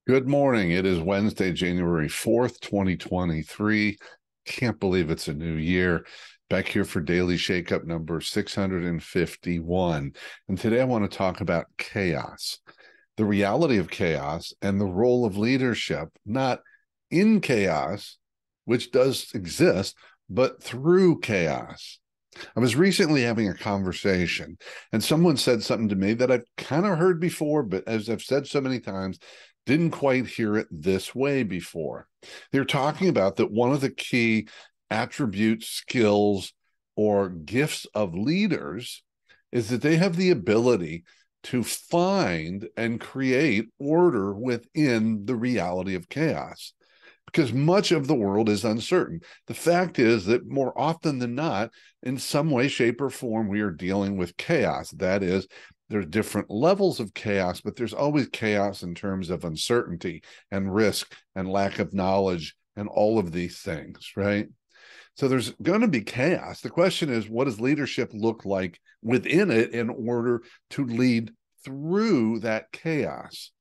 Good morning. It is Wednesday, January 4th, 2023. Can't believe it's a new year. Back here for Daily Shakeup number 651. And today I want to talk about chaos, the reality of chaos and the role of leadership, not in chaos, which does exist, but through chaos. I was recently having a conversation and someone said something to me that I've kind of heard before, but as I've said so many times, didn't quite hear it this way before. They're talking about that one of the key attributes, skills, or gifts of leaders is that they have the ability to find and create order within the reality of chaos, because much of the world is uncertain. The fact is that more often than not, in some way, shape, or form, we are dealing with chaos. That is, there's different levels of chaos, but there's always chaos in terms of uncertainty and risk and lack of knowledge and all of these things, right? So there's going to be chaos. The question is, what does leadership look like within it in order to lead through that chaos,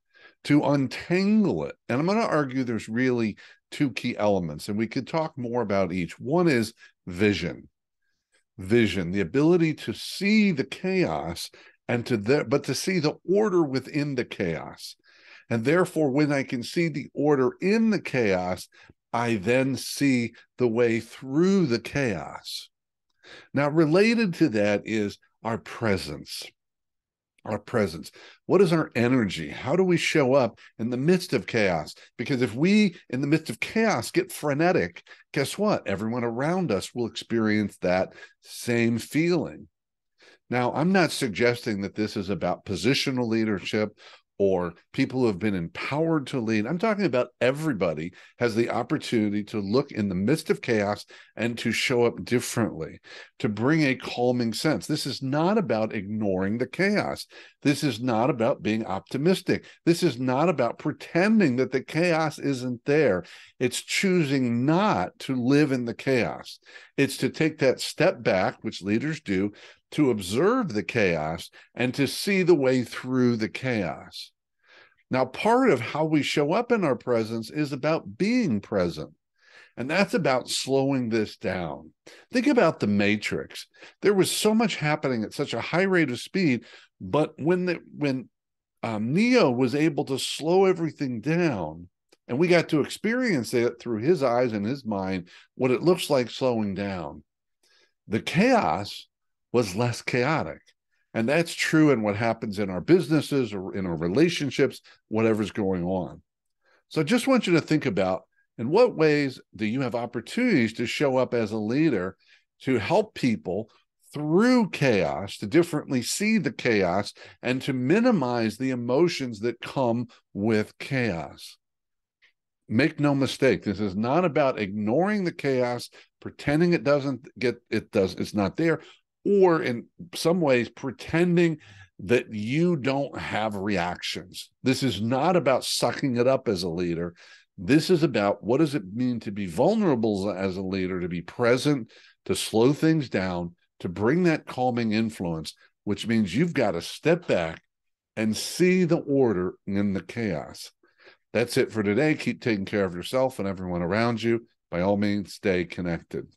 to untangle it? And I'm going to argue there's really two key elements, and we could talk more about each. One is vision. Vision, the ability to see the chaos and to see the order within the chaos. And therefore, when I can see the order in the chaos, I then see the way through the chaos. Now, related to that is our presence. Our presence. What is our energy? How do we show up in the midst of chaos? Because if we, in the midst of chaos, get frenetic, guess what? Everyone around us will experience that same feeling. Now, I'm not suggesting that this is about positional leadership or people who have been empowered to lead. I'm talking about everybody has the opportunity to look in the midst of chaos and to show up differently, to bring a calming sense. This is not about ignoring the chaos. This is not about being optimistic. This is not about pretending that the chaos isn't there. It's choosing not to live in the chaos. It's to take that step back, which leaders do, to observe the chaos and to see the way through the chaos. Now, part of how we show up in our presence is about being present. And that's about slowing this down. Think about the Matrix. There was so much happening at such a high rate of speed, but when Neo was able to slow everything down, and we got to experience it through his eyes and his mind, what it looks like slowing down, the chaos was less chaotic. And that's true in what happens in our businesses or in our relationships, whatever's going on. So I just want you to think about, in what ways do you have opportunities to show up as a leader to help people through chaos, to differently see the chaos, and to minimize the emotions that come with chaos? Make no mistake, this is not about ignoring the chaos, pretending it's not there, or in some ways pretending that you don't have reactions. This is not about sucking it up as a leader. This is about, what does it mean to be vulnerable as a leader, to be present, to slow things down, to bring that calming influence, which means you've got to step back and see the order in the chaos. That's it for today. Keep taking care of yourself and everyone around you. By all means, stay connected.